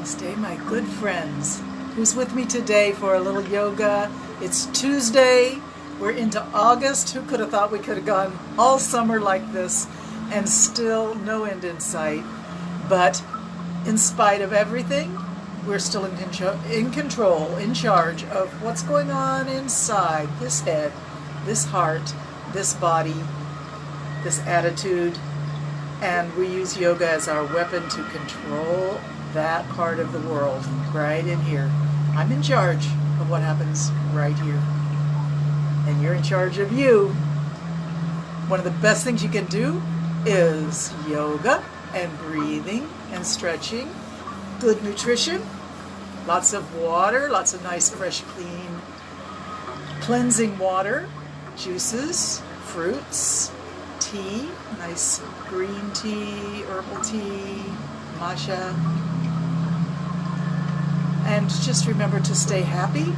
Namaste, my good friends. Who's with me today for a little yoga? It's Tuesday. We're into August. Who could have thought we could have gone all summer like this and still no end in sight? But in spite of everything, we're still in control, in charge of what's going on inside this head, this heart, this body, this attitude. And we use yoga as our weapon to control that part of the world right in here. I'm in charge of what happens right here. And you're in charge of you. One of the best things you can do is yoga and breathing and stretching, good nutrition, lots of water, lots of nice, fresh, clean, cleansing water, juices, fruits, tea, nice green tea, herbal tea, matcha. And just remember to stay happy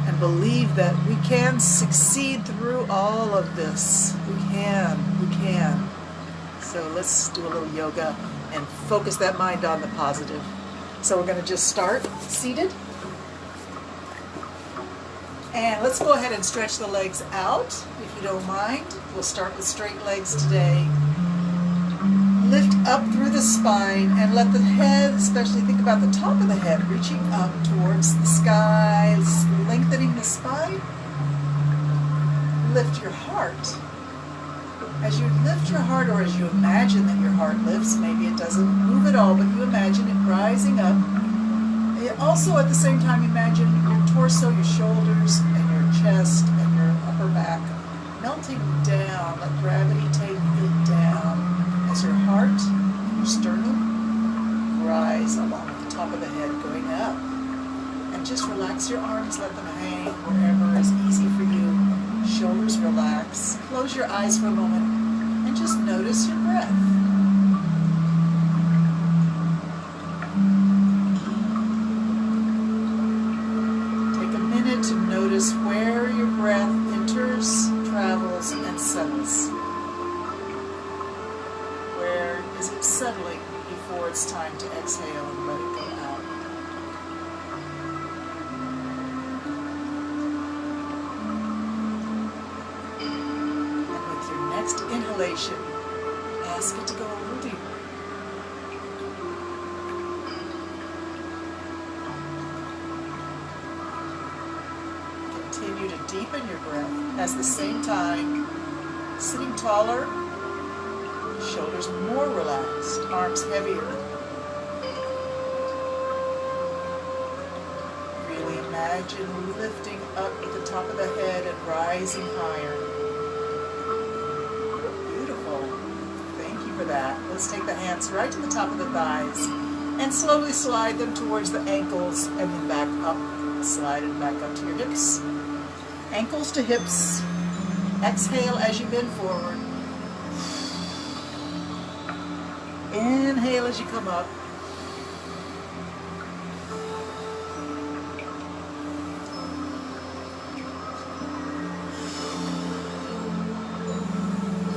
and believe that we can succeed through all of this. We can. So let's do a little yoga and focus that mind on the positive. So we're going to just start seated. And let's go ahead and stretch the legs out, if you don't mind. We'll start with straight legs today. Lift up through the spine and let the head, especially think about the top of the head, reaching up towards the sky, lengthening the spine. Lift your heart. As you lift your heart, or as you imagine that your heart lifts, maybe it doesn't move at all, but you imagine it rising up. Also, at the same time, imagine your torso, your shoulders, and your chest, and your upper back melting down. Let gravity take it down as your heart, your sternum rise along the top of the head, going up. And just relax your arms, let them hang wherever is easy for you. Shoulders relax. Close your eyes for a moment and just notice your breath. To notice where your breath enters, travels, and settles. Where is it settling before it's time to exhale and let it go out? And with your next inhalation, ask it to go a little deeper. Continue to deepen your breath at the same time, sitting taller, shoulders more relaxed, arms heavier. Really imagine lifting up at the top of the head and rising higher. Beautiful. Thank you for that. Let's take the hands right to the top of the thighs and slowly slide them towards the ankles and then back up. Slide it back up to your hips. Ankles to hips. Exhale as you bend forward. Inhale as you come up.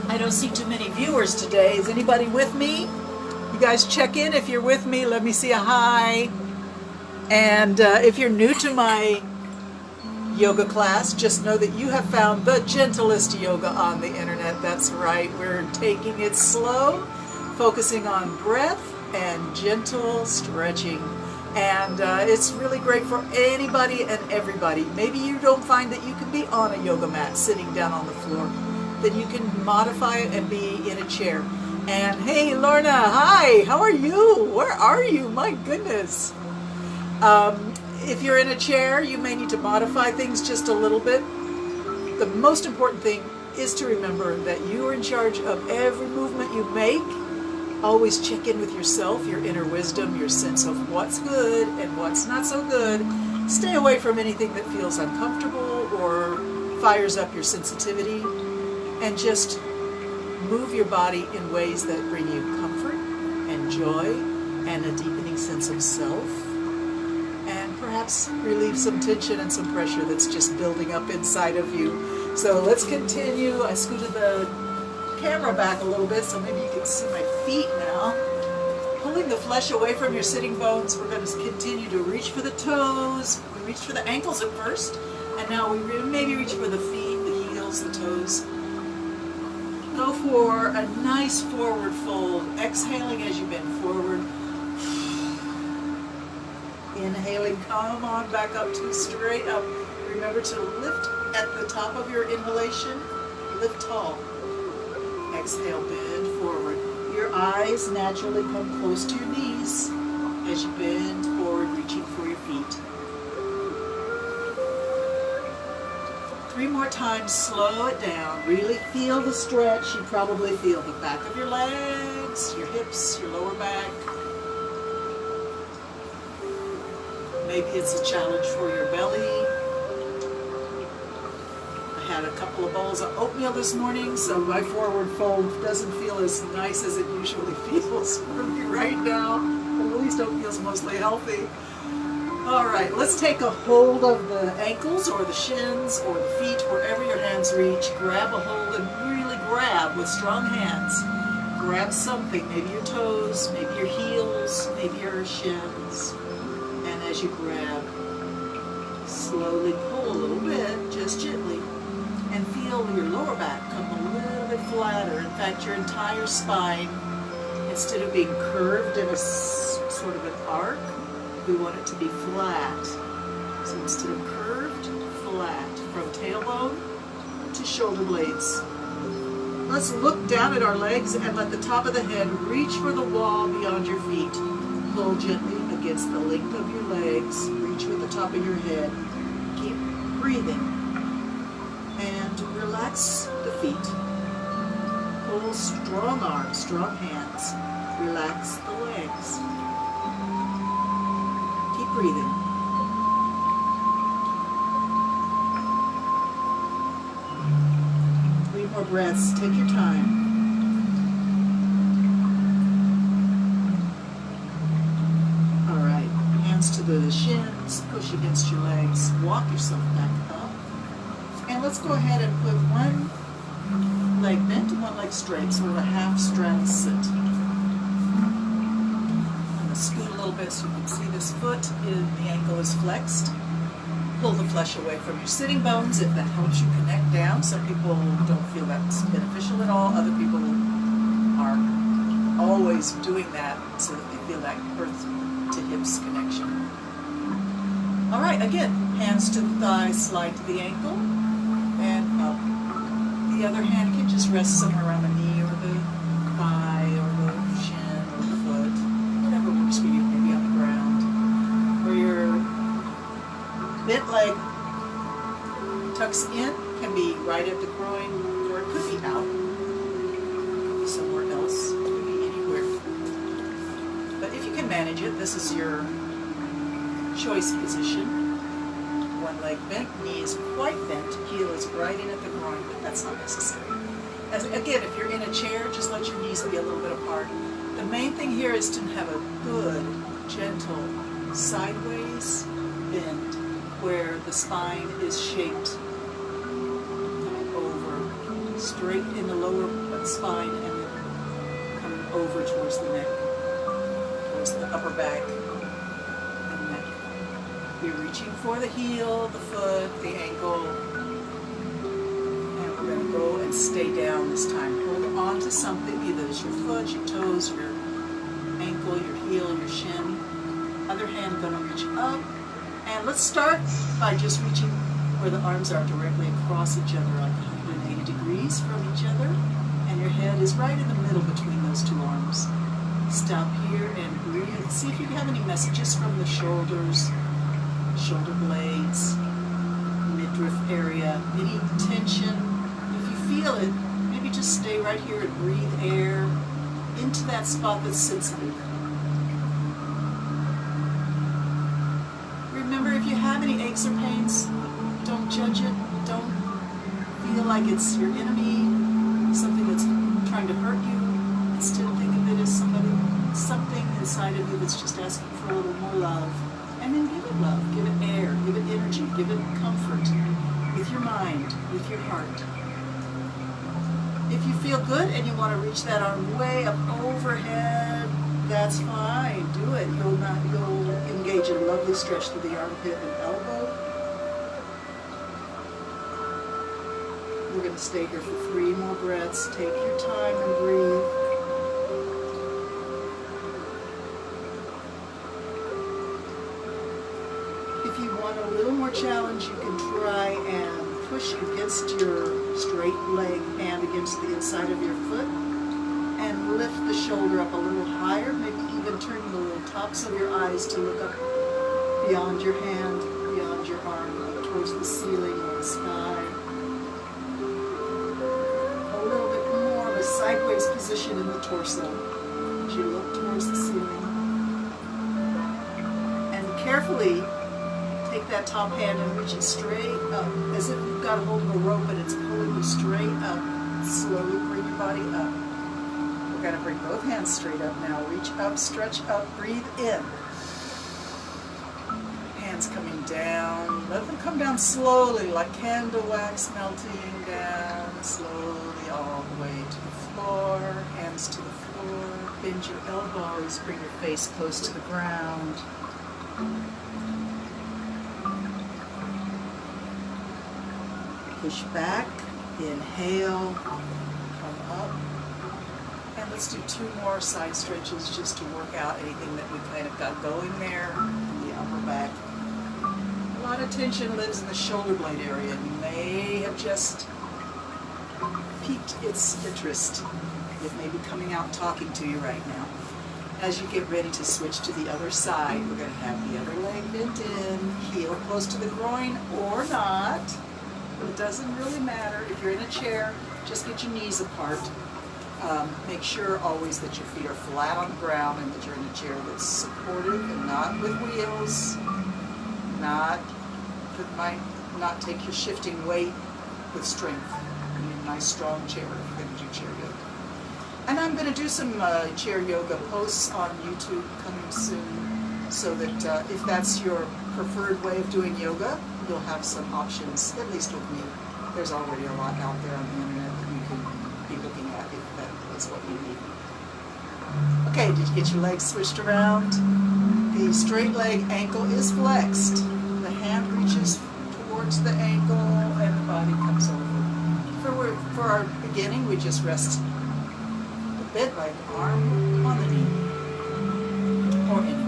I don't see too many viewers today. Is anybody with me? You guys check in if you're with me. Let me see a hi. And if you're new to my yoga class, just know that you have found the gentlest yoga on the internet. That's right, we're taking it slow, focusing on breath and gentle stretching. And it's really great for anybody and everybody. Maybe you don't find that you can be on a yoga mat sitting down on the floor. Then you can modify it and be in a chair. And hey, Lorna, hi, how are you? Where are you? My goodness. If you're in a chair, you may need to modify things just a little bit. The most important thing is to remember that you are in charge of every movement you make. Always check in with yourself, your inner wisdom, your sense of what's good and what's not so good. Stay away from anything that feels uncomfortable or fires up your sensitivity. And just move your body in ways that bring you comfort and joy and a deepening sense of self. And perhaps relieve some tension and some pressure that's just building up inside of you. So let's continue. I scooted the camera back a little bit so maybe you can see my feet now. Pull pulling the flesh away from your sitting bones, we're going to continue to reach for the toes. We reached for the ankles at first, and now we maybe reach for the feet, the heels, the toes. Go for a nice forward fold, exhaling as you bend forward. Inhaling, come on back up to straight up. Remember to lift at the top of your inhalation, lift tall. Exhale, bend forward. Your eyes naturally come close to your knees as you bend forward, reaching for your feet. 3 more times, slow it down. Really feel the stretch. You probably feel the back of your legs, your hips, your lower back. Maybe it's a challenge for your belly. I had a couple of bowls of oatmeal this morning, so my forward fold doesn't feel as nice as it usually feels for me right now. But at least oatmeal's mostly healthy. All right, let's take a hold of the ankles or the shins or the feet, wherever your hands reach. Grab a hold and really grab with strong hands. Grab something, maybe your toes, maybe your heels, maybe your shins. And as you grab, slowly pull a little bit, just gently, and feel your lower back come a little bit flatter. In fact, your entire spine, instead of being curved in a sort of an arc, we want it to be flat. So instead of curved, flat, from tailbone to shoulder blades. Let's look down at our legs and let the top of the head reach for the wall beyond your feet. Pull gently against the length of your legs. Reach with the top of your head. Keep breathing. And relax the feet. Pull strong arms, strong hands. Relax the legs. Keep breathing. Three more breaths. Take your time. All right. Hands to the shins. Push against your legs. Walk yourself back up. And let's go ahead and put one leg bent and one leg straight, sort of a half straddle sit. I'm going to scoot a little bit so you can see this foot, the ankle is flexed. Pull the flesh away from your sitting bones if that helps you connect down. Some people don't feel that's beneficial at all. Other people are always doing that so that they feel that earth to hips connection. All right, again, hands to the thighs, slide to the ankle. And up. The other hand can just rest somewhere around the knee or the thigh or the shin or the foot, whatever works for you, maybe on the ground. Where your bent leg tucks in, can be right at the groin, or it could be out. It could be somewhere else. It could be anywhere. But if you can manage it, this is your choice position. One leg bent, knee is quite bent, heel is right in at the groin, but that's not necessary. Again, if you're in a chair, just let your knees be a little bit apart. The main thing here is to have a good, gentle, sideways bend where the spine is shaped over, straight in the lower spine and then coming over towards the neck, towards the upper back. You're reaching for the heel, the foot, the ankle, and we're going to go and stay down this time. Hold on to something, either it's your foot, your toes, your ankle, your heel, your shin. Other hand going to reach up. And let's start by just reaching where the arms are directly across each other, like 180 degrees from each other. And your head is right in the middle between those two arms. Stop here and breathe. See if you have any messages from the shoulders, shoulder blades, midriff area, any tension. If you feel it, maybe just stay right here and breathe air into that spot that's sensitive. Remember, if you have any aches or pains, don't judge it. Don't feel like it's your enemy, something that's trying to hurt you. Instead, think of it as something inside of you that's just asking for a little more love. And then give it love, give it air, give it energy, give it comfort with your mind, with your heart. If you feel good and you want to reach that arm way up overhead, That's fine. Do it. You'll engage in a lovely stretch through the armpit and elbow. We're going to stay here for 3 more breaths. Take your time and breathe. If you want a little more challenge, you can try and push against your straight leg hand against the inside of your foot and lift the shoulder up a little higher, maybe even turning the little tops of your eyes to look up beyond your hand, beyond your arm, up towards the ceiling or the sky. A little bit more of a sideways position in the torso as you look towards the ceiling. And carefully take that top hand and reach it straight up, as if you've got a hold of a rope and it's pulling you straight up. Slowly bring your body up. We're going to bring both hands straight up now. Reach up, stretch up, breathe in. Hands coming down. Let them come down slowly, like candle wax melting down, slowly all the way to the floor. Hands to the floor. Bend your elbows. Bring your face close to the ground. Push back, inhale, come up, and let's do 2 more side stretches just to work out anything that we kind of got going there in the upper back. A lot of tension lives in the shoulder blade area, and you may have just piqued its interest. It may be coming out talking to you right now. As you get ready to switch to the other side, we're going to have the other leg bent in, heel close to the groin or not. It doesn't really matter. If you're in a chair, just get your knees apart. Make sure always that your feet are flat on the ground and that you're in a chair that's supportive and not with wheels. That might not take your shifting weight with strength. You need a nice strong chair if you're going to do chair yoga. And I'm going to do some chair yoga posts on YouTube coming soon, so that if that's your preferred way of doing yoga, you'll have some options, at least with me. There's already a lot out there on the internet that you can be looking at if that is what you need. Okay, did you get your legs switched around? The straight leg ankle is flexed. The hand reaches towards the ankle and the body comes over. For our beginning, we just rest the bit like arm on the knee or anywhere.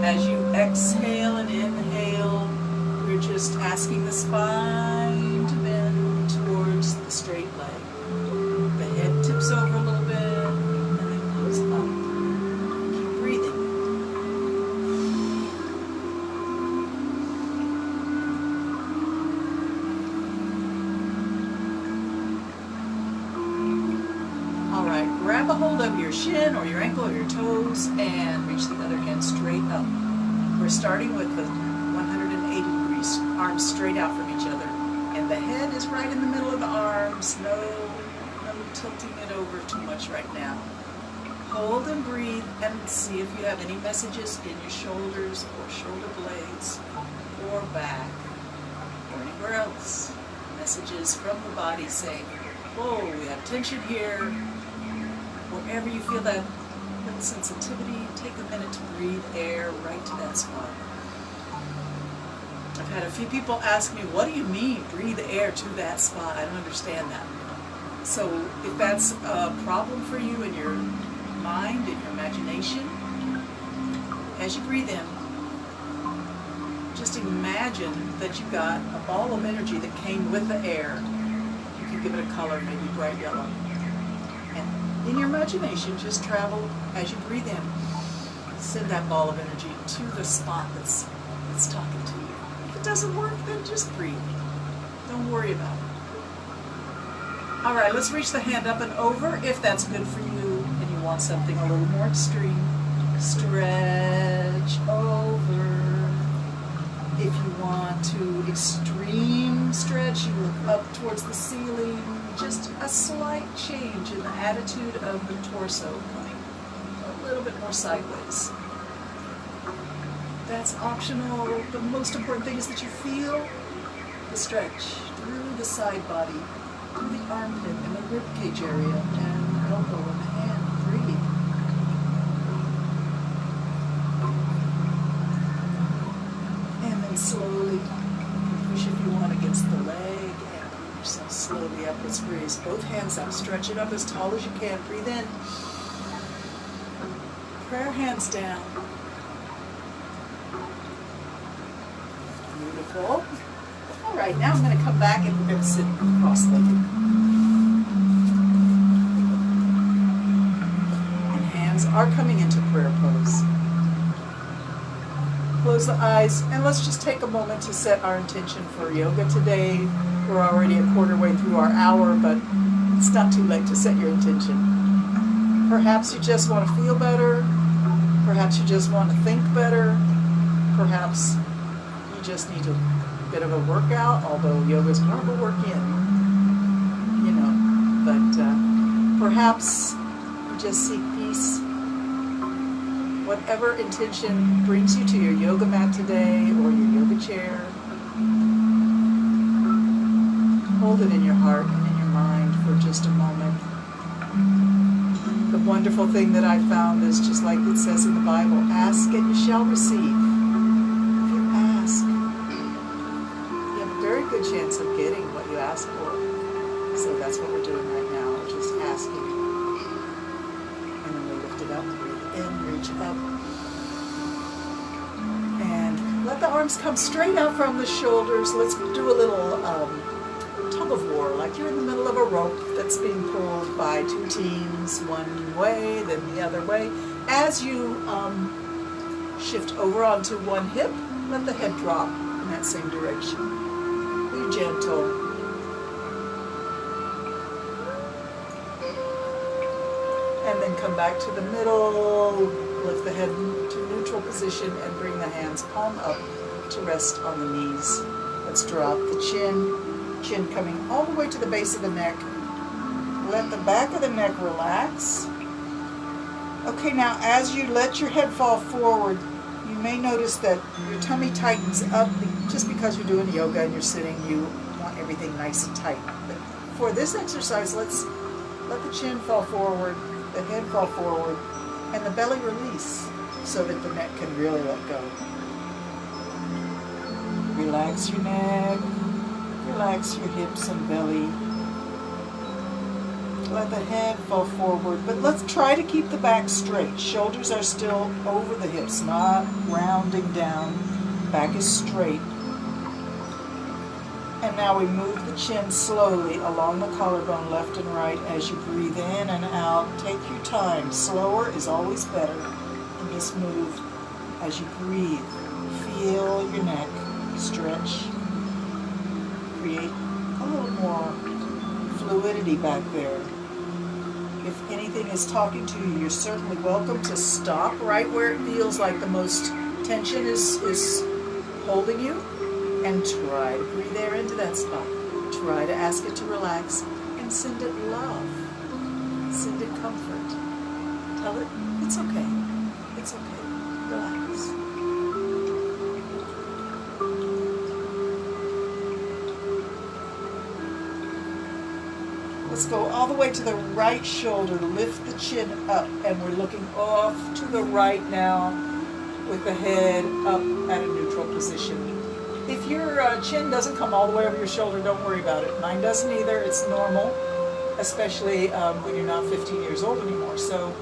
As you exhale and inhale, we're just asking the spine to bend towards the straight leg. The head tips over a little bit and then comes up. Keep breathing. All right, grab a hold of your shin or your ankle or your toes and reach the other hand straight up. We're starting with the 180 degrees, arms straight out from each other. And the head is right in the middle of the arms. No tilting it over too much right now. Hold and breathe and see if you have any messages in your shoulders or shoulder blades or back or anywhere else. Messages from the body saying, whoa, we have tension here. Wherever you feel that little sensitivity, take a minute to breathe air right to that spot. I've had a few people ask me, what do you mean, breathe air to that spot? I don't understand that. So if that's a problem for you in your mind, in your imagination, as you breathe in, just imagine that you got a ball of energy that came with the air. You can give it a color, maybe bright yellow. And in your imagination, just travel as you breathe in. Send that ball of energy to the spot that's talking to you. If it doesn't work, then just breathe. Don't worry about it. All right, let's reach the hand up and over if that's good for you and you want something a little more extreme. Stretch over. If you want to extreme stretch, you look up towards the ceiling. Just a slight change in the attitude of the torso, coming a little bit more sideways. That's optional. The most important thing is that you feel the stretch through the side body, through the armpit and the rib cage area, and the elbow and the hand. Breathe. Yep, let's raise both hands up. Stretch it up as tall as you can. Breathe in. Prayer hands down. Beautiful. All right, now I'm going to come back and we're going to sit cross-legged. And hands are coming into prayer pose. Close the eyes and let's just take a moment to set our intention for yoga today. We're already a quarter way through our hour, but it's not too late to set your intention. Perhaps you just want to feel better. Perhaps you just want to think better. Perhaps you just need a bit of a workout, although yoga is more of a work-in, you know. But perhaps you just seek peace. Whatever intention brings you to your yoga mat today or your yoga chair, hold it in your heart and in your mind for just a moment. The wonderful thing that I found is just like it says in the Bible, ask and you shall receive. If you ask, you have a very good chance of getting what you ask for. So that's what we're doing right now. We're just asking. And then we lift it up, breathe in, reach up. And let the arms come straight out from the shoulders. Let's do a little tug of war, like you're in the middle of a rope that's being pulled by two teams, one way, then the other way. As you shift over onto one hip, let the head drop in that same direction. Be gentle. And then come back to the middle, lift the head to neutral position and bring the hands palm up to rest on the knees. Let's drop the chin coming all the way to the base of the neck. Let the back of the neck relax. Okay, now as you let your head fall forward, you may notice that your tummy tightens up just because you're doing yoga and you're sitting, you want everything nice and tight. But for this exercise, let's let the chin fall forward, the head fall forward, and the belly release so that the neck can really let go. Relax your neck. Relax your hips and belly. Let the head fall forward, but let's try to keep the back straight. Shoulders are still over the hips, not rounding down. Back is straight. And now we move the chin slowly along the collarbone left and right as you breathe in and out. Take your time. Slower is always better. And just move as you breathe. Feel your neck stretch. Create a little more fluidity back there. If anything is talking to you, you're certainly welcome to stop right where it feels like the most tension is holding you and try to breathe air into that spot. Try to ask it to relax and send it love. Send it comfort. Tell it it's okay. It's okay. Relax. Let's go all the way to the right shoulder. Lift the chin up, and we're looking off to the right now with the head up at a neutral position. If your chin doesn't come all the way over your shoulder, don't worry about it. Mine doesn't either. It's normal, especially when you're not 15 years old anymore. So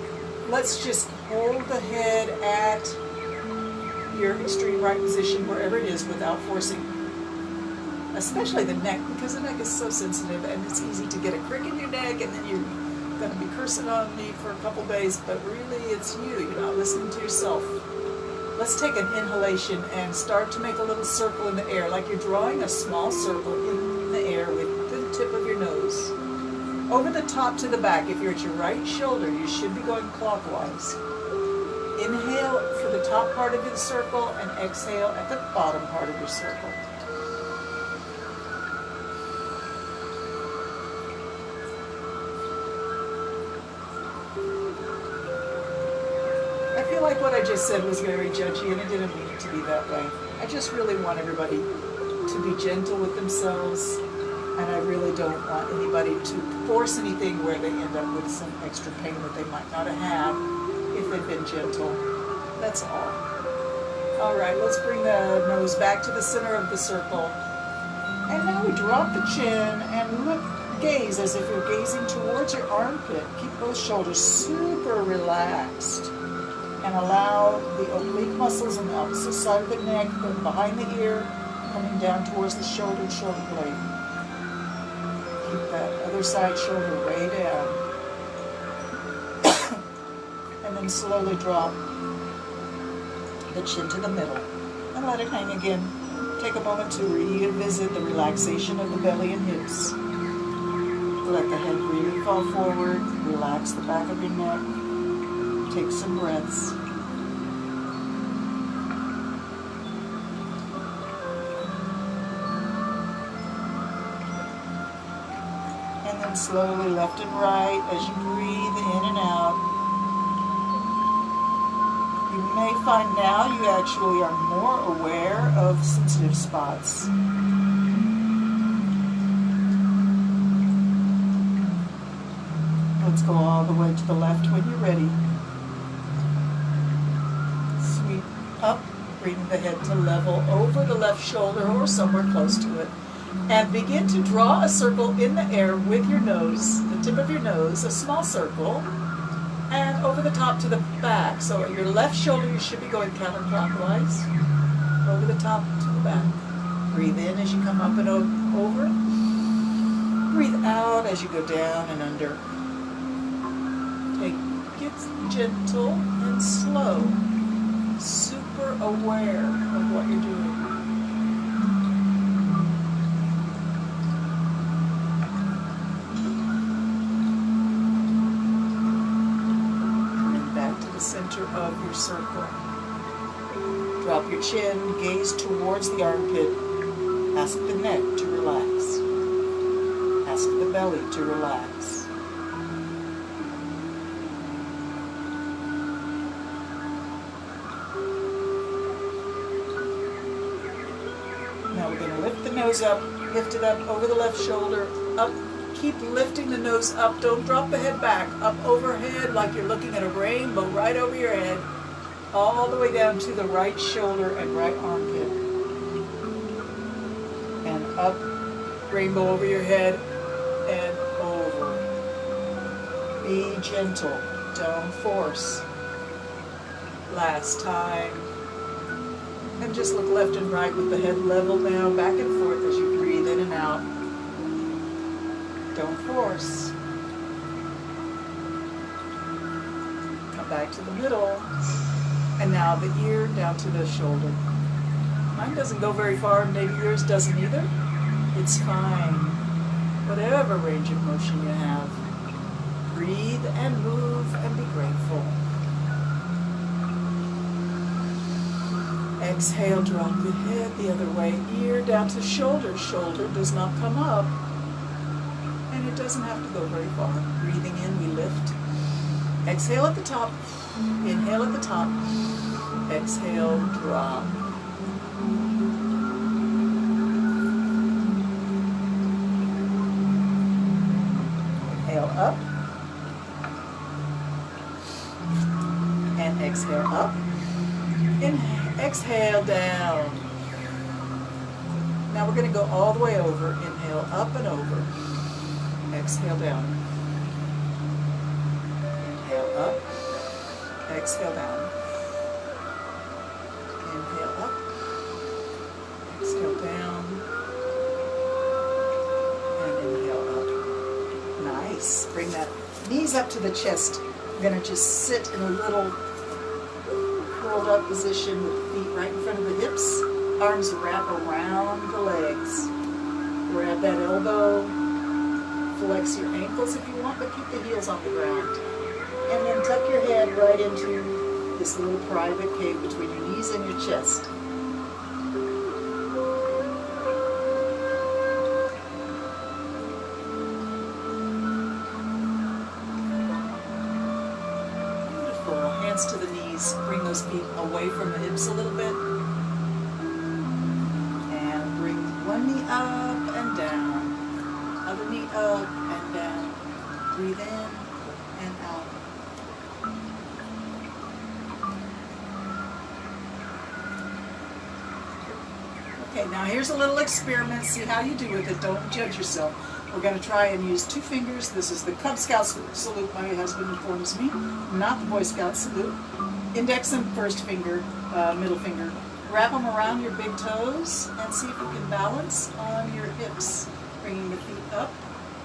let's just hold the head at your extreme right position, wherever it is, without forcing. Especially the neck, because the neck is so sensitive and it's easy to get a crick in your neck and then you're going to be cursing on me for a couple days, but really it's you. You're not listening to yourself. Let's take an inhalation and start to make a little circle in the air, like you're drawing a small circle in the air with the tip of your nose. Over the top to the back. If you're at your right shoulder, you should be going clockwise. Inhale for the top part of your circle and exhale at the bottom part of your circle. I feel like what I just said was very judgy, and I didn't mean it to be that way. I just really want everybody to be gentle with themselves, and I really don't want anybody to force anything where they end up with some extra pain that they might not have if they've been gentle. That's all. All right, let's bring the nose back to the center of the circle. And now we drop the chin and look gaze as if you're gazing towards your armpit. Keep both shoulders super relaxed. And allow the oblique muscles on the opposite side of the neck, going behind the ear, coming down towards the shoulder blade. Keep that other side shoulder way down. And then slowly drop the chin to the middle. And let it hang again. Take a moment to revisit the relaxation of the belly and hips. Let the head really fall forward. Relax the back of your neck. Take some breaths. And then slowly left and right as you breathe in and out. You may find now you actually are more aware of sensitive spots. Let's go all the way to the left when you're ready. Sweep up, bring the head to level over the left shoulder or somewhere close to it. And begin to draw a circle in the air with your nose, the tip of your nose, a small circle, and over the top to the back. So your left shoulder, you should be going counterclockwise, over the top to the back. Breathe in as you come up and over. Breathe out as you go down and under. Take it gentle and slow, super aware of what you're doing. Center of your circle. Drop your chin, gaze towards the armpit. Ask the neck to relax. Ask the belly to relax. Now we're going to lift the nose up, lift it up over the left shoulder, up. Keep lifting the nose up. Don't drop the head back. Up overhead like you're looking at a rainbow right over your head. All the way down to the right shoulder and right armpit. And up, rainbow over your head and over. Be gentle. Don't force. Last time. And just look left and right with the head level now, back and forth as you breathe in and out. Don't force. Come back to the middle. And now the ear down to the shoulder. Mine doesn't go very far, maybe yours doesn't either. It's fine. Whatever range of motion you have. Breathe and move and be grateful. Exhale, drop the head the other way. Ear down to shoulder. Shoulder does not come up. And it doesn't have to go very far. Breathing in, we lift. Exhale at the top. Inhale at the top. Exhale, drop. Inhale up. And exhale up. Exhale down. Now we're going to go all the way over. Inhale up and over. Exhale down. Inhale up. Exhale down. Inhale up. Exhale down. And inhale up. Nice. Bring that knees up to the chest. We're going to just sit in a little curled up position with the feet right in front of the hips. Arms wrap around the legs. Grab that elbow. Flex your ankles if you want, but keep the heels on the ground. And then tuck your head right into this little private cave between your knees and your chest. Beautiful. Hands to the knees. Bring those feet away from the hips a little bit. And bring one knee up and down. Other knee up and down. Breathe in and out. Okay, now here's a little experiment. See how you do with it. Don't judge yourself. We're going to try and use 2 fingers. This is the Cub Scout salute, my husband informs me, not the Boy Scout salute. Index and first finger, middle finger. Wrap them around your big toes and see if you can balance on your hips. Bringing the feet up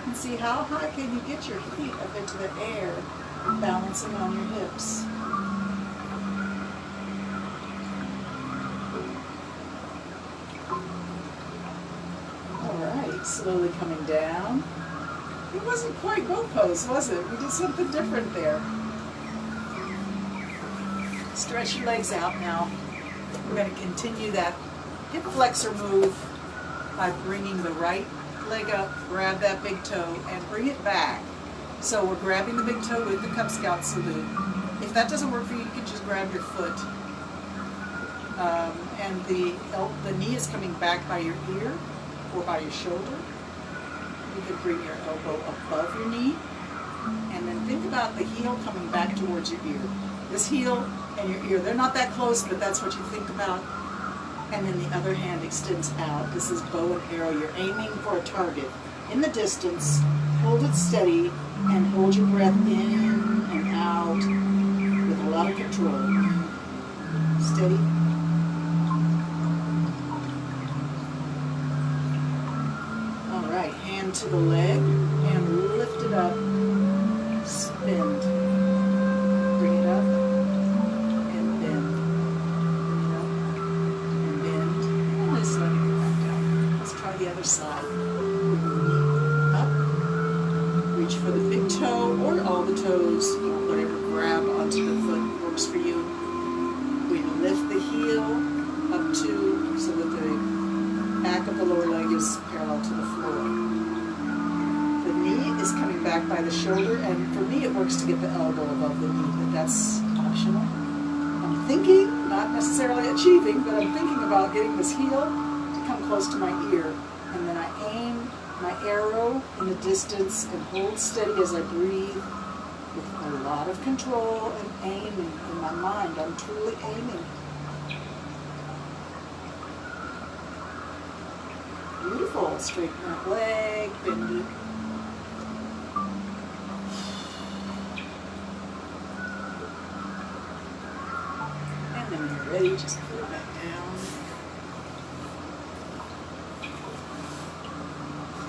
and see how high can you get your feet up into the air, balancing on your hips. Alright, slowly coming down. It wasn't quite boat pose, was it? We did something different there. Stretch your legs out now. We're going to continue that hip flexor move by bringing the right leg up, grab that big toe, and bring it back. So we're grabbing the big toe with the Cub Scout salute. If that doesn't work for you, you can just grab your foot. And the knee is coming back by your ear or by your shoulder. You can bring your elbow above your knee. And then think about the heel coming back towards your ear. This heel and your ear, they're not that close, but that's what you think about. And then the other hand extends out. This is bow and arrow. You're aiming for a target in the distance. Hold it steady and hold your breath in and out with a lot of control. Steady. All right, hand to the leg, hand lifted up, spin. Bring it up. The other side. Up. Reach for the big toe or all the toes, whatever grab onto the foot works for you. We lift the heel up to so that the back of the lower leg is parallel to the floor. The knee is coming back by the shoulder, and for me it works to get the elbow above the knee, but that's optional. I'm thinking, not necessarily achieving, but I'm thinking about getting this heel to come close to my ear. And then I aim my arrow in the distance and hold steady as I breathe with a lot of control and aiming in my mind. I'm truly aiming. Beautiful. Straighten that leg, bend it. And then when you're ready, just put it back down.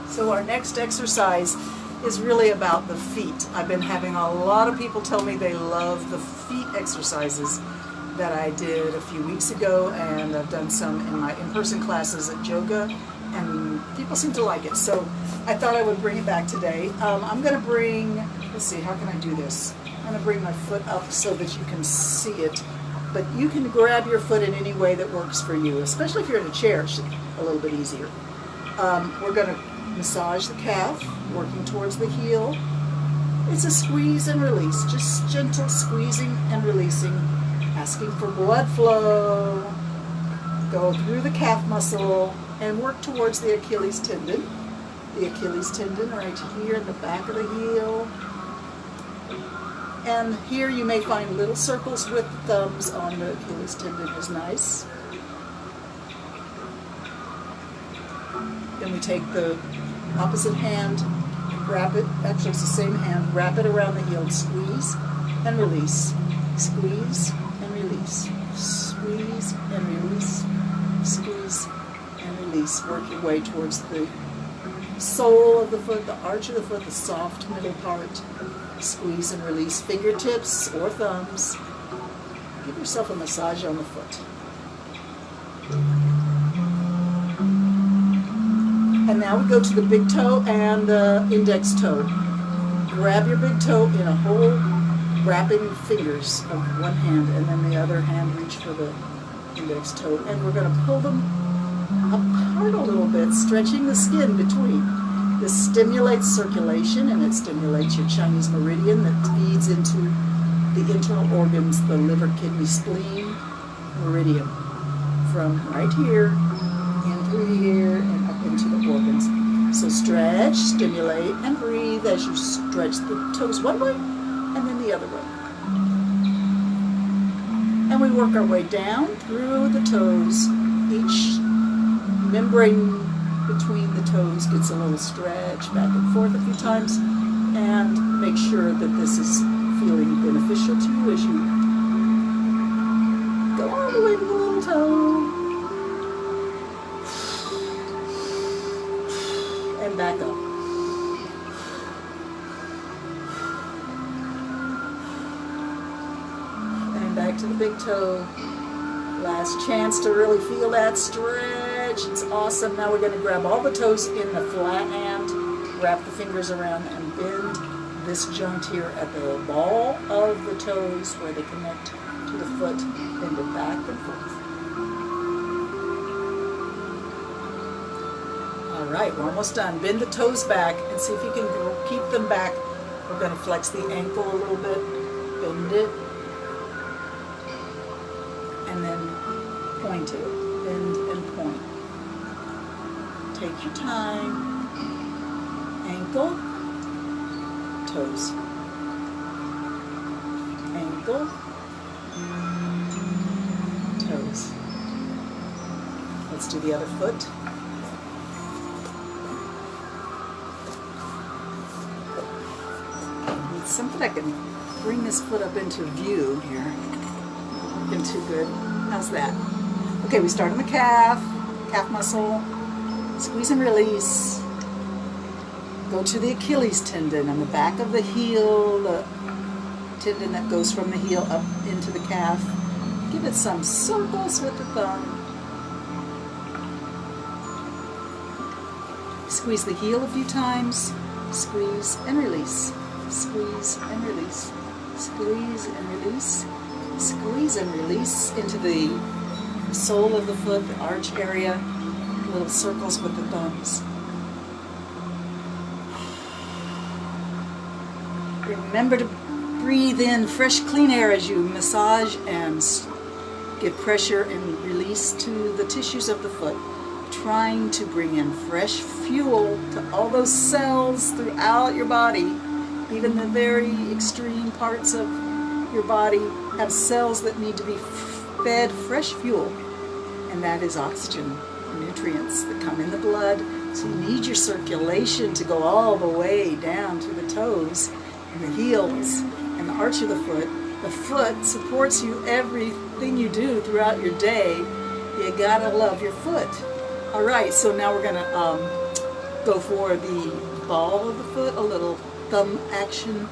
So our next exercise is really about the feet. I've been having a lot of people tell me they love the feet exercises that I did a few weeks ago, and I've done some in my in-person classes at yoga, and people seem to like it. So I thought I would bring it back today. I'm going to bring, let's see, how can I do this? I'm going to bring my foot up so that you can see it, but you can grab your foot in any way that works for you, especially if you're in a chair. It should be a little bit easier. We're going to massage the calf, working towards the heel. It's a squeeze and release, just gentle squeezing and releasing, asking for blood flow. Go through the calf muscle and work towards the Achilles tendon. The Achilles tendon right here in the back of the heel. And here you may find little circles with thumbs on the Achilles tendon is nice. Then we take the opposite hand, wrap it, actually it's the same hand, wrap it around the heel, squeeze and release, squeeze and release, squeeze and release, squeeze and release. Work your way towards the sole of the foot, the arch of the foot, the soft middle part. Squeeze and release, fingertips or thumbs. Give yourself a massage on the foot. And now we go to the big toe and the index toe. Grab your big toe in a whole, wrapping fingers of one hand, and then the other hand reach for the index toe. And we're going to pull them apart a little bit, stretching the skin between. This stimulates circulation, and it stimulates your Chinese meridian that feeds into the internal organs, the liver, kidney, spleen, meridian. From right here, in through here, and up into the organs. So stretch, stimulate, and breathe as you stretch the toes one way, and then the other way. And we work our way down through the toes, each membrane between the toes gets a little stretch back and forth a few times, and make sure that this is feeling beneficial to you as you go all the way to the little toe and back up. And back to the big toe. Last chance to really feel that stretch. It's awesome. Now we're going to grab all the toes in the flat hand, wrap the fingers around, and bend this joint here at the ball of the toes where they connect to the foot. Bend it back and forth. All right, we're almost done. Bend the toes back and see if you can keep them back. We're going to flex the ankle a little bit. Bend it. And then point it. Bend and point. Take your time. Ankle, toes. Ankle, toes. Let's do the other foot. Need something I can bring this foot up into view here. Not looking too good. How's that? Okay, we start on the calf muscle. Squeeze and release. Go to the Achilles tendon on the back of the heel, the tendon that goes from the heel up into the calf. Give it some circles with the thumb. Squeeze the heel a few times. Squeeze and release. Squeeze and release. Squeeze and release. Squeeze and release into the sole of the foot, the arch area. Little circles with the thumbs. Remember to breathe in fresh, clean air as you massage and give pressure and release to the tissues of the foot, trying to bring in fresh fuel to all those cells throughout your body. Even the very extreme parts of your body have cells that need to be fed fresh fuel, and that is oxygen, nutrients that come in the blood. So you need your circulation to go all the way down to the toes and the heels and the arch of the foot. The foot supports you everything you do throughout your day. You gotta love your foot. All right, so now we're gonna go for the ball of the foot, a little thumb action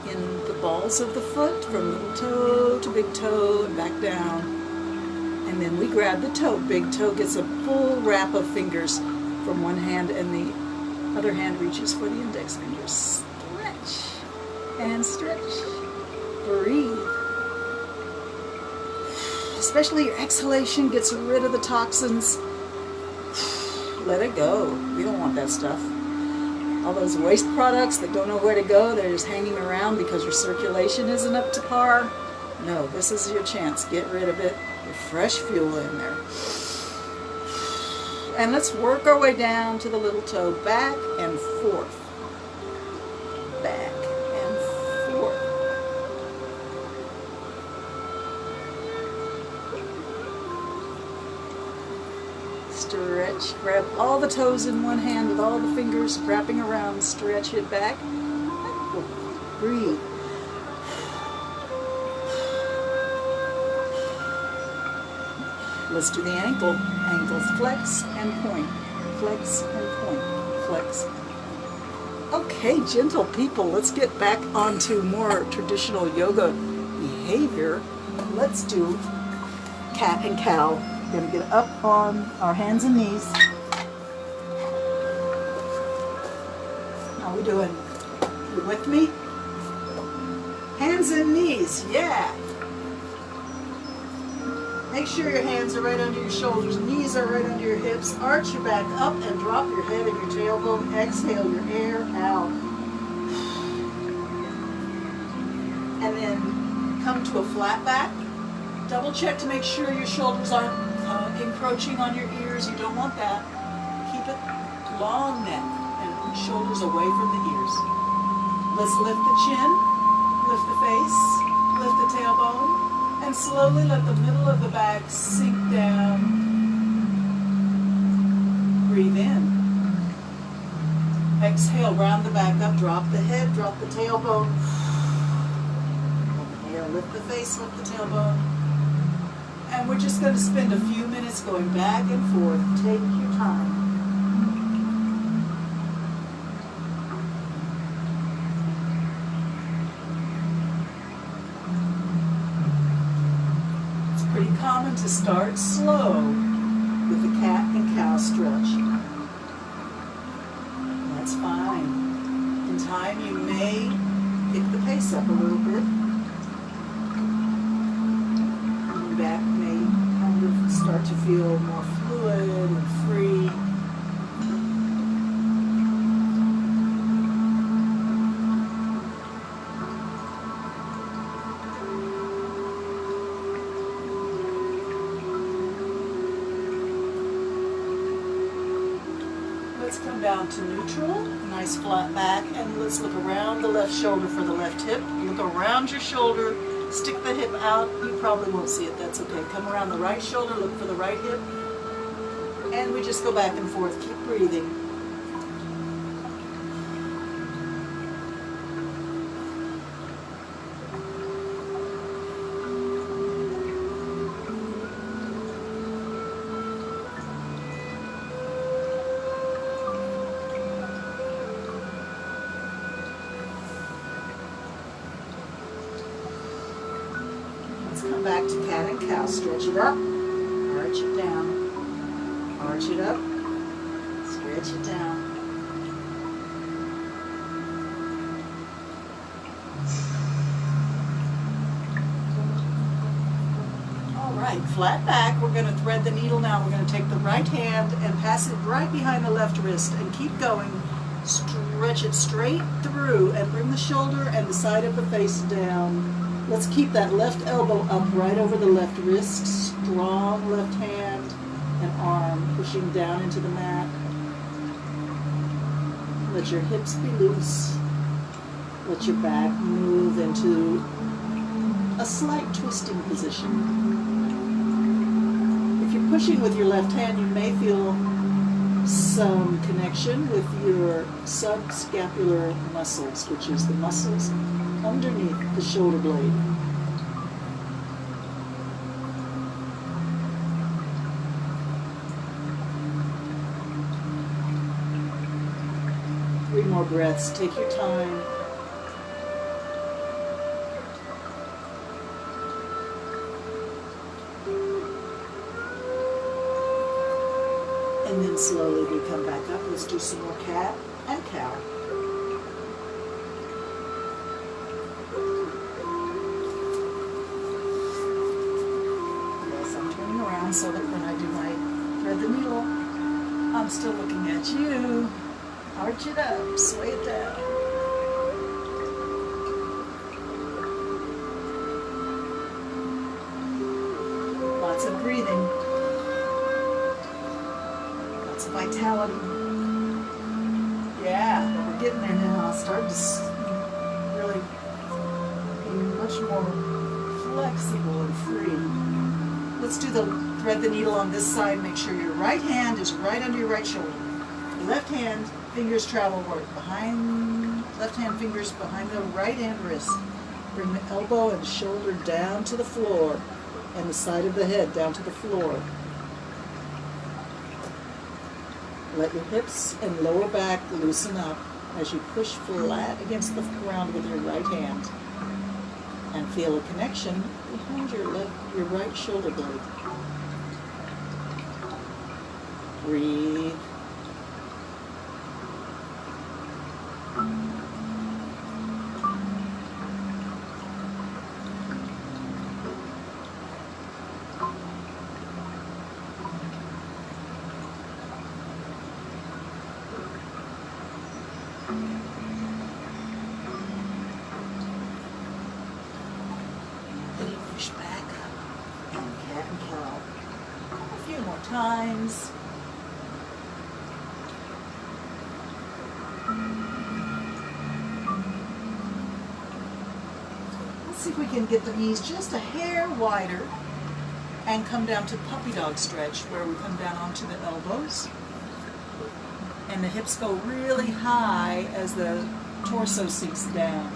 in the balls of the foot from little toe to big toe and back down. And then we grab the toe. Big toe gets a full wrap of fingers from one hand, and the other hand reaches for the index fingers. Stretch and stretch. Breathe. Especially your exhalation gets rid of the toxins. Let it go. We don't want that stuff. All those waste products that don't know where to go, they're just hanging around because your circulation isn't up to par. No, this is your chance. Get rid of it. With fresh fuel in there. And let's work our way down to the little toe, back and forth. Back and forth. Stretch. Grab all the toes in one hand with all the fingers wrapping around. Stretch it back. Breathe. Let's do the ankle. Ankles flex and point. Flex and point. Flex. Okay, gentle people, let's get back onto more traditional yoga behavior. Let's do cat and cow. We're going to get up on our hands and knees. How are we doing? You with me? Hands and knees, yeah. Make sure your hands are right under your shoulders, knees are right under your hips. Arch your back up and drop your head and your tailbone. Exhale your air out. And then come to a flat back. Double check to make sure your shoulders aren't encroaching on your ears. You don't want that. Keep it long neck and shoulders away from the ears. Let's lift the chin, lift the face, lift the tailbone. And slowly let the middle of the back sink down. breathe in. Exhale, round the back up, drop the head, drop the tailbone. Inhale, lift the face, lift the tailbone. And we're just going to spend a few minutes going back and forth. Take your time. It's pretty common to start slow with the cat and cow stretch. That's fine. In time, you may pick the pace up a little bit. Your back may kind of start to feel more fluid and free. Let's come down to neutral, nice flat back, and let's look around the left shoulder for the left hip. Look around your shoulder, stick the hip out. You probably won't see it, that's okay. Come around the right shoulder, look for the right hip, and we just go back and forth. Keep breathing. Come back to cat and cow. Stretch it up, arch it down, arch it up, stretch it down. All right, flat back. We're going to thread the needle now. We're going to take the right hand and pass it right behind the left wrist and keep going. Stretch it straight through and bring the shoulder and the side of the face down. Let's keep that left elbow up right over the left wrist, strong left hand and arm pushing down into the mat. Let your hips be loose. Let your back move into a slight twisting position. If you're pushing with your left hand, you may feel some connection with your subscapular muscles, which is the muscles underneath the shoulder blade. Three more breaths. Take your time. And then slowly we come back up. Let's do some more cat and cow. So that when I do my thread the needle, I'm still looking at you. Arch it up, sway it down. Lots of breathing. Lots of vitality. Yeah, we're getting there now. Starting to really be much more flexible and free. Let's do the thread the needle on this side. Make sure your right hand is right under your right shoulder. Your left hand fingers travel behind, left hand fingers behind the right hand wrist. Bring the elbow and shoulder down to the floor and the side of the head down to the floor. Let your hips and lower back loosen up as you push flat against the ground with your right hand. And feel a connection behind your right shoulder blade. Breathe. Push back up and cat and cow. A few more times. Let's see if we can get the knees just a hair wider and come down to puppy dog stretch, where we come down onto the elbows. and the hips go really high as the torso sinks down.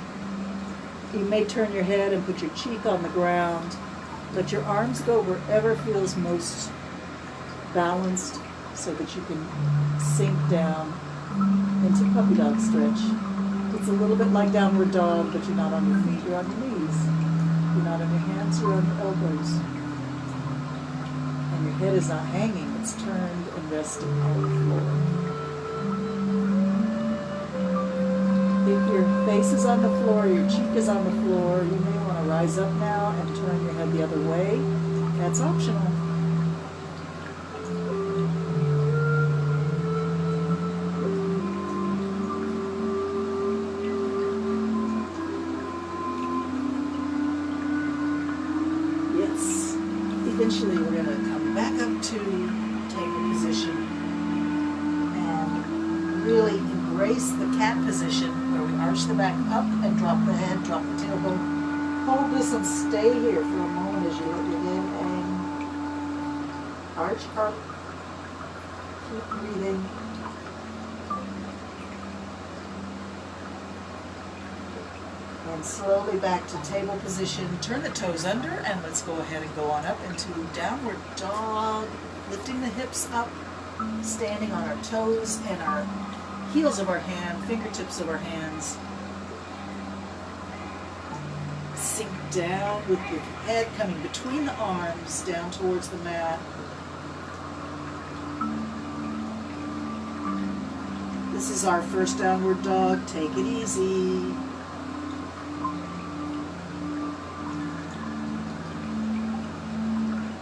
You may turn your head and put your cheek on the ground. Let your arms go wherever feels most balanced so that you can sink down into puppy dog stretch. It's a little bit like downward dog, but you're not on your feet, you're on your knees. You're not on your hands, you're on your elbows. And your head is not hanging, it's turned and resting on the floor. If your face is on the floor, your cheek is on the floor, you may want to rise up now and turn your head the other way. That's optional. Yes. Eventually we're going to come back up to table position and really embrace the cat position where we arch the back up and drop the head, drop the tailbone. Hold this and stay here for a moment as you let your head hang. Arch up. Keep breathing. And slowly back to table position. Turn the toes under and let's go ahead and go on up into downward dog. Lifting the hips up, standing on our toes and our heels of our hand, fingertips of our hands. Sink down with your head coming between the arms down towards the mat. This is our first downward dog. Take it easy.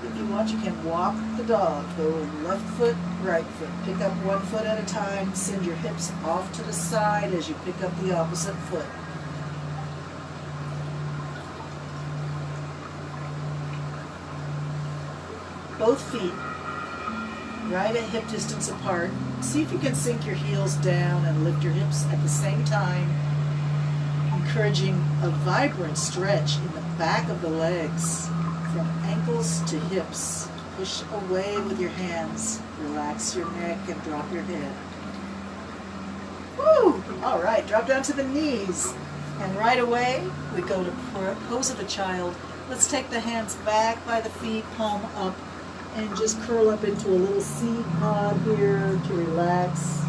If you want, you can walk the dog. Go left foot, right foot. Pick up one foot at a time. Send your hips off to the side as you pick up the opposite foot. Both feet right at hip distance apart. See if you can sink your heels down and lift your hips at the same time, encouraging a vibrant stretch in the back of the legs from ankles to hips. Push away with your hands. Relax your neck and drop your head. Woo! All right, drop down to the knees. And right away, we go to pose of a child. Let's take the hands back by the feet, palm up, and just curl up into a little seed pod here to relax.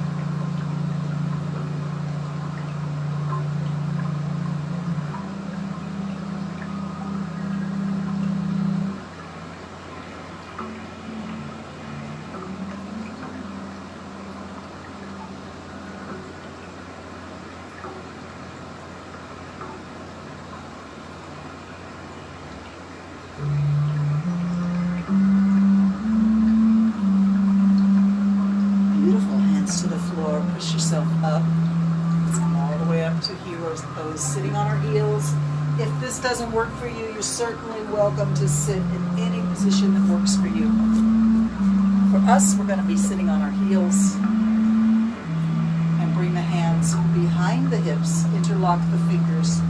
Push yourself up. Let's come all the way up to hero's pose, sitting on our heels. If this doesn't work for you, you're certainly welcome to sit in any position that works for you. For us, we're going to be sitting on our heels and bring the hands behind the hips, interlock the fingers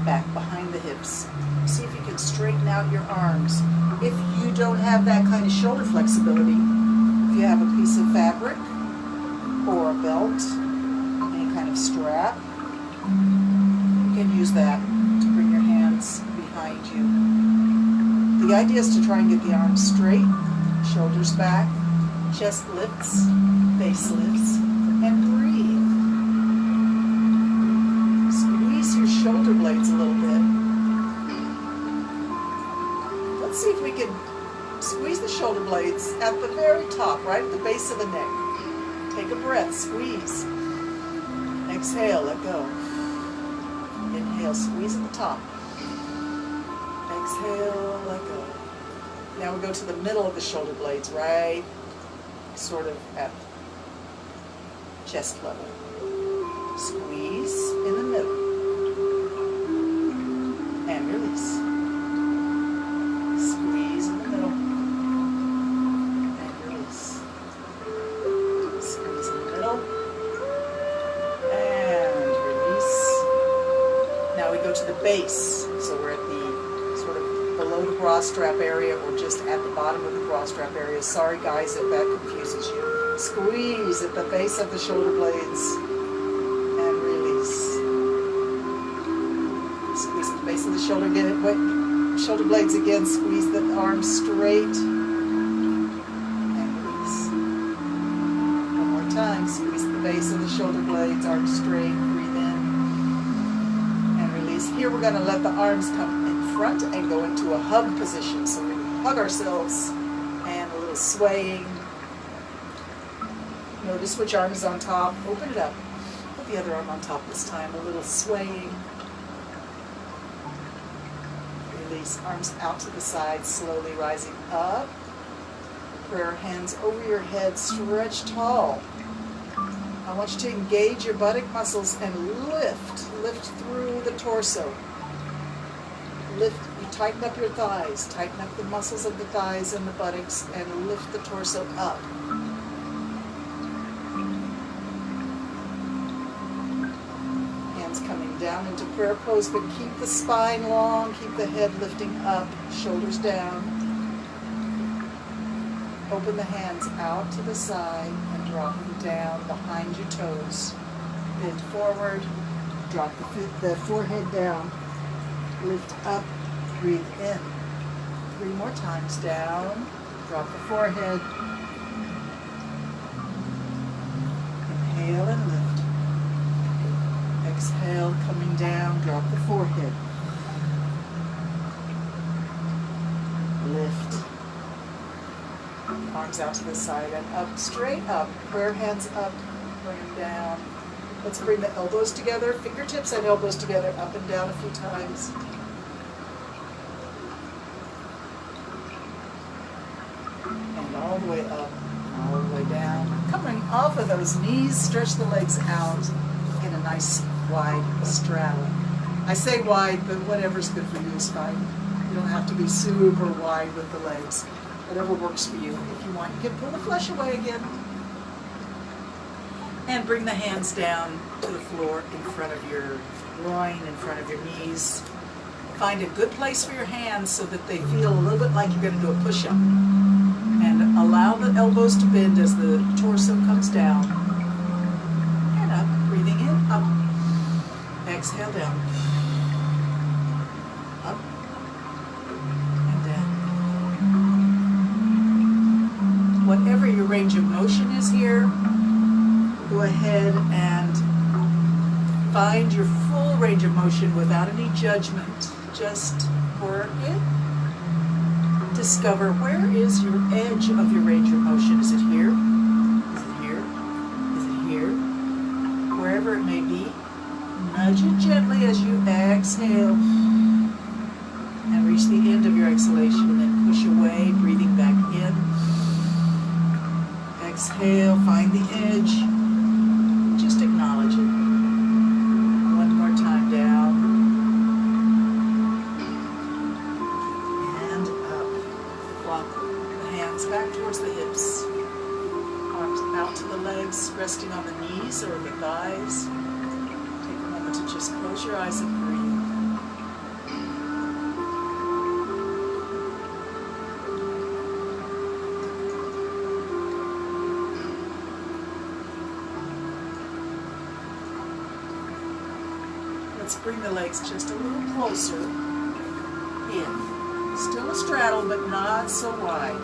back behind the hips. See if you can straighten out your arms. If you don't have that kind of shoulder flexibility, if you have a piece of fabric or a belt, any kind of strap, you can use that to bring your hands behind you. The idea is to try and get the arms straight, shoulders back, chest lifts, face lifts, and breathe. Squeeze your shoulder blades a little bit. Let's see if we can squeeze the shoulder blades at the very top, right at the base of the neck. Take a breath, squeeze. Exhale, let go. Inhale, squeeze at the top. Exhale, let go. Now we go to the middle of the shoulder blades, right? Sort of at chest level. Squeeze in the middle. And release. Squeeze in the middle. And release. Squeeze in the middle. And release. Now we go to the base. So we're at the sort of below the bra strap area or just at the bottom of the bra strap area. Sorry guys if that confuses you. Squeeze at the base of the shoulder blades and release. Squeeze at the base of the shoulder blades again. Squeeze the arms straight and release. One more time. Squeeze at the base of the shoulder blades, arms straight. Breathe in and release. Here we're going to let the arms come in front and go into a hug position. So we hug ourselves and a little swaying. Notice which arm is on top. Open it up. Put the other arm on top this time. A little swaying. Release. Arms out to the side, slowly rising up. Prayer hands over your head. Stretch tall. I want you to engage your buttock muscles and lift. Lift through the torso. Lift. You tighten up your thighs. Tighten up the muscles of the thighs and the buttocks and lift the torso up. Coming down into prayer pose, but keep the spine long, keep the head lifting up, shoulders down. Open the hands out to the side and drop them down behind your toes. Bend forward, drop the forehead down, lift up, breathe in. 3 more times down, drop the forehead. Inhale and lift. Exhale, coming down, drop the forehead. Lift. Arms out to the side and up, straight up. Prayer hands up, bring them down. Let's bring the elbows together, fingertips and elbows together, up and down a few times. And all the way up, all the way down. Coming off of those knees, stretch the legs out in a nice wide straddle. I say wide, but whatever's good for you is fine. You don't have to be super wide with the legs. Whatever works for you. If you want, you can pull the flesh away again. And bring the hands down to the floor in front of your groin, in front of your knees. Find a good place for your hands so that they feel a little bit like you're going to do a push-up. And allow the elbows to bend as the torso comes down. And up, breathing in, up. Exhale down. Up and down. Whatever your range of motion is here, go ahead and find your full range of motion without any judgment. Just work it. Discover where is your edge of your range of motion. Is it here? Is it here? Is it here? Wherever it may be. Nudge it gently as you exhale and reach the end of your exhalation and then push away, breathing back in. Exhale, find the edge. Just acknowledge it. One more time down. And up. Walk the hands back towards the hips. Arms out to the legs, resting on the knees or the thighs. To just close your eyes and breathe. Let's bring the legs just a little closer in. Still a straddle, but not so wide.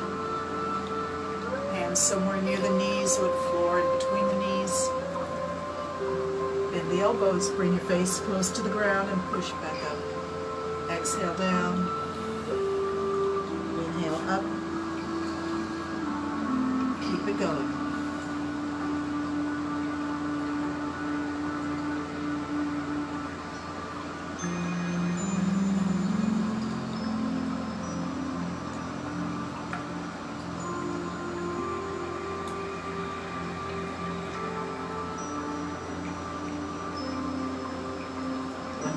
Hands somewhere near the knees or the floor, in between the knees. Bend the elbows, bring your face close to the ground and push back up. Exhale down. Inhale up. Keep it going.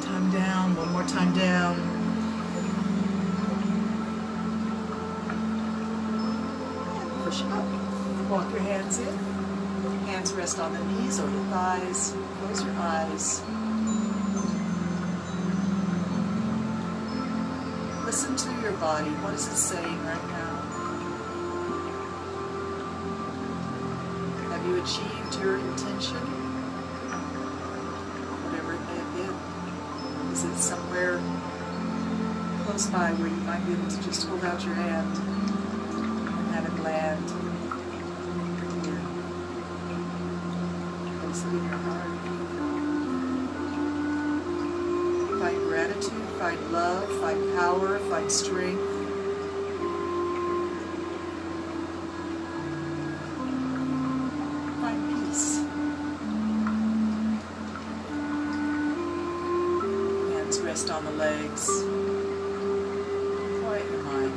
Time down, one more time down. And push up. Walk your hands in. Hands rest on the knees or the thighs. Close your eyes. Listen to your body. What is it saying right now? achieved your intention, whatever it may have been? Is it somewhere close by where you might be able to just hold out your hand and have it land here? Place it in your heart. Find gratitude, find love, find power, find strength. Find peace. Hands rest on the legs. Quiet your mind.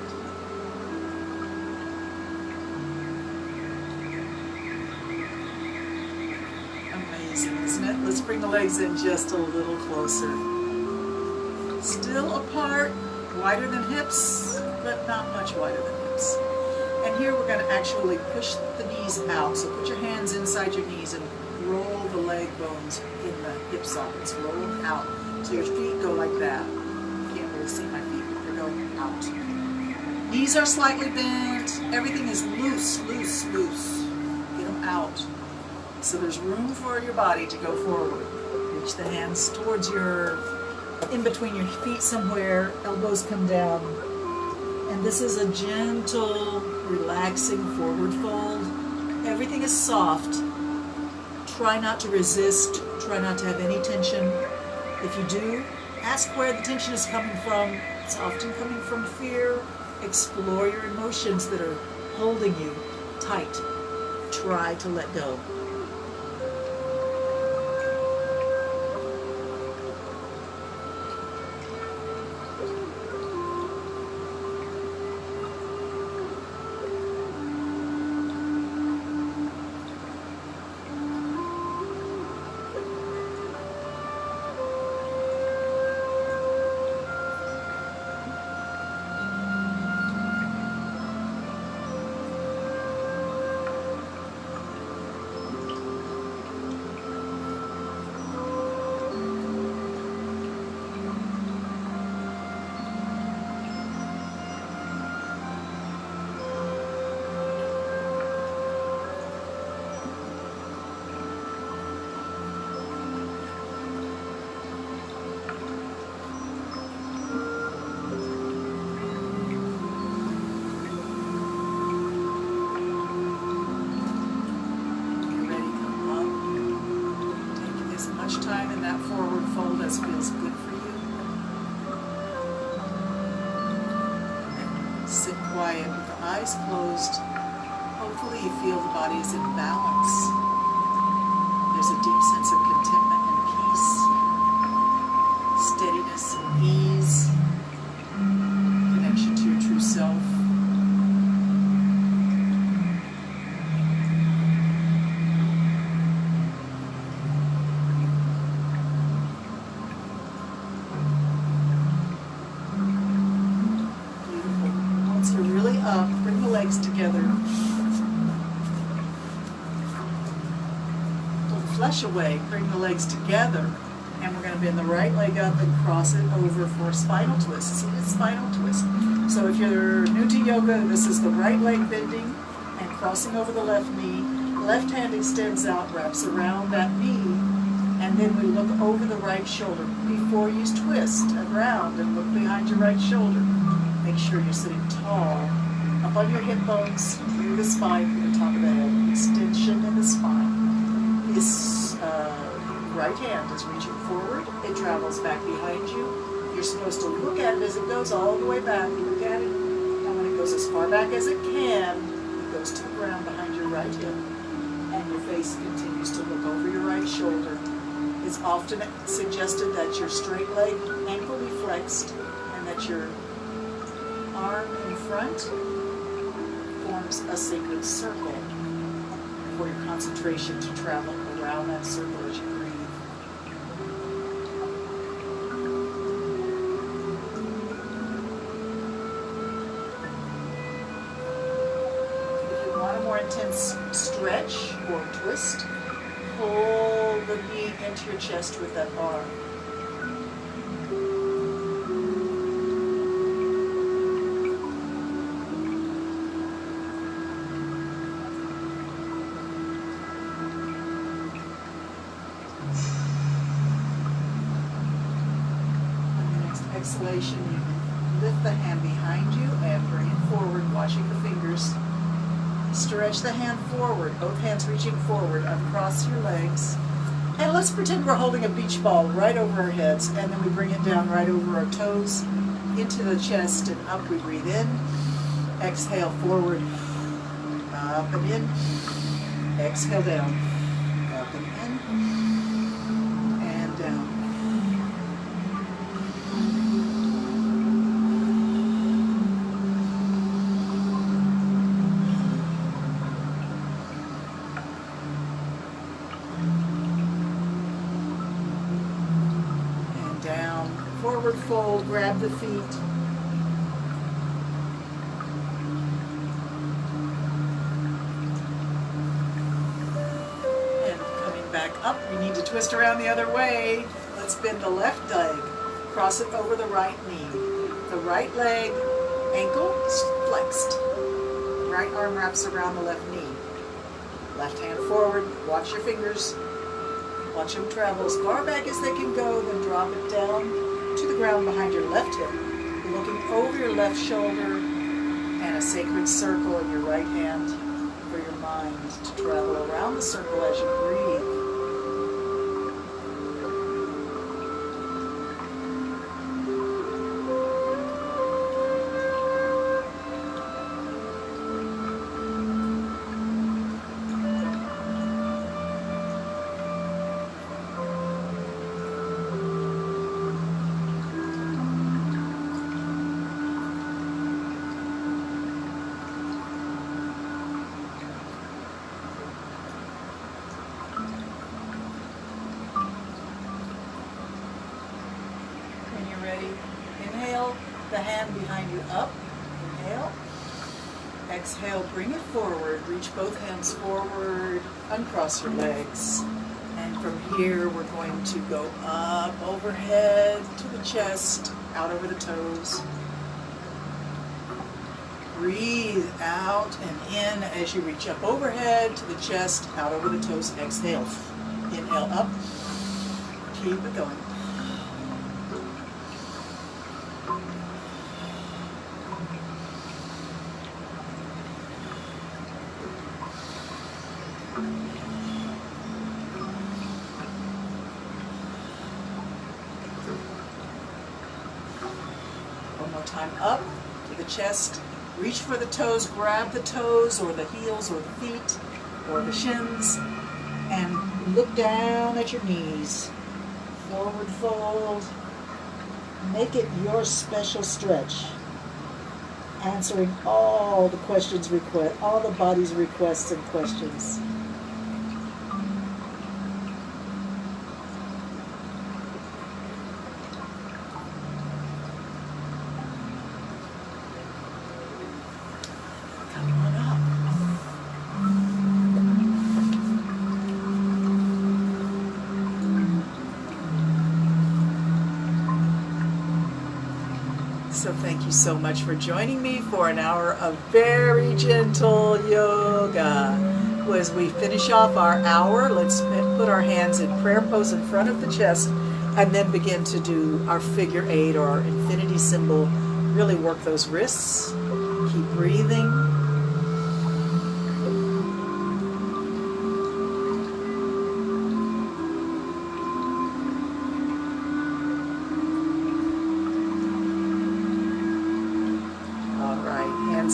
Amazing, isn't it? Let's bring the legs in just a little closer. Still apart, wider than hips, but not much wider than hips. And here we're going to actually push the knees out. So put your hands inside your knees and roll the leg bones in the hip sockets. Roll them out. So your feet go like that. You can't really see my feet, but they're going out. Knees are slightly bent. Everything is loose, loose, loose. Get them out. So there's room for your body to go forward. Reach the hands towards in between your feet somewhere, elbows come down. And this is a gentle, relaxing forward fold. Everything is soft. Try not to resist, try not to have any tension. If you do, ask where the tension is coming from. It's often coming from fear. Explore your emotions that are holding you tight. Try to let go. Time in that forward fold as feels good for you. And sit quiet with the eyes closed. Hopefully you feel the body is in balance. There's a deep sense of contentment and peace, steadiness and ease, connection to your true self. Bring the legs together. Pull the flesh away. Bring the legs together. And we're going to bend the right leg up and cross it over for a spinal twist. Seated spinal twist. So if you're new to yoga, this is the right leg bending and crossing over the left knee. Left hand extends out, wraps around that knee. And then we look over the right shoulder. Before you twist around and look behind your right shoulder. Make sure you're sitting tall. Up on your hip bones, through the spine, through the top of the head, extension in the spine. This right hand is reaching forward, it travels back behind you. You're supposed to look at it as it goes all the way back. Look at it, and when it goes as far back as it can, it goes to the ground behind your right hip. And your face continues to look over your right shoulder. It's often suggested that your straight leg, ankle be flexed, and that your arm in front forms a sacred circle for your concentration to travel around that circle as you breathe. If you want a more intense stretch or twist, pull the knee into your chest with that arm. exhalation, you lift the hand behind you and bring it forward, watching the fingers. Stretch the hand forward, both hands reaching forward, across your legs. And let's pretend we're holding a beach ball right over our heads, and then we bring it down right over our toes, into the chest, and up we breathe in. Exhale forward, up and in. Exhale down, up and in, and down. And down, forward fold, grab the feet. Back up. We need to twist around the other way. Let's bend the left leg. Cross it over the right knee. The right leg, ankle is flexed. Right arm wraps around the left knee. Left hand forward. Watch your fingers. Watch them travel as far back as they can go. Then drop it down to the ground behind your left hip. You're looking over your left shoulder and a sacred circle in your right hand for your mind to travel around the circle as you breathe. Inhale, the hand behind you up. Inhale. Exhale, bring it forward. Reach both hands forward. Uncross your legs. And from here, we're going to go up overhead to the chest, out over the toes. Breathe out and in as you reach up overhead to the chest, out over the toes. Exhale. Inhale up. Keep it going. One more time, up to the chest. Reach for the toes, grab the toes or the heels or the feet or the shins, and look down at your knees. Forward fold. Make it your special stretch. Answering all the questions, all the body's requests and questions. Come on up. So thank you so much for joining me for an hour of very gentle yoga. As we finish off our hour, let's put our hands in prayer pose in front of the chest and then begin to do our figure eight or our infinity symbol. Really work those wrists. Keep breathing.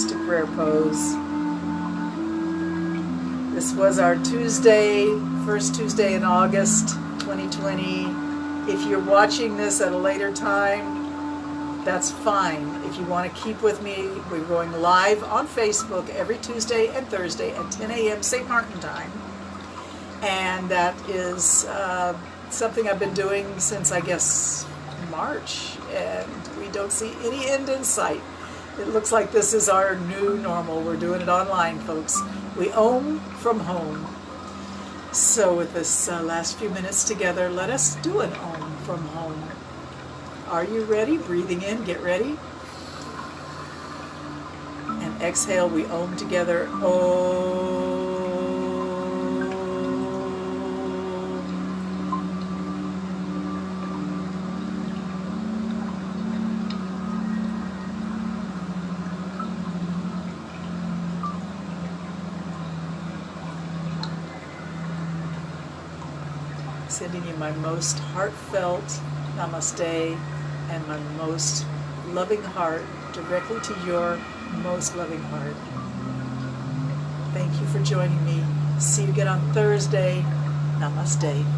To prayer pose. This was our Tuesday, first Tuesday in August 2020. If you're watching this at a later time, that's fine. If you want to keep with me, we're going live on Facebook every Tuesday and Thursday at 10 a.m. St. Martin time. And that is something I've been doing since, I guess, March. And we don't see any end in sight. It looks like this is our new normal. We're doing it online, folks. We Om from home. So with this last few minutes together, let us do an Om from home. Are you ready? Breathing in, get ready. And exhale, we Om together. Om. Sending you my most heartfelt namaste and my most loving heart directly to your most loving heart. Thank you for joining me. See you again on Thursday. Namaste.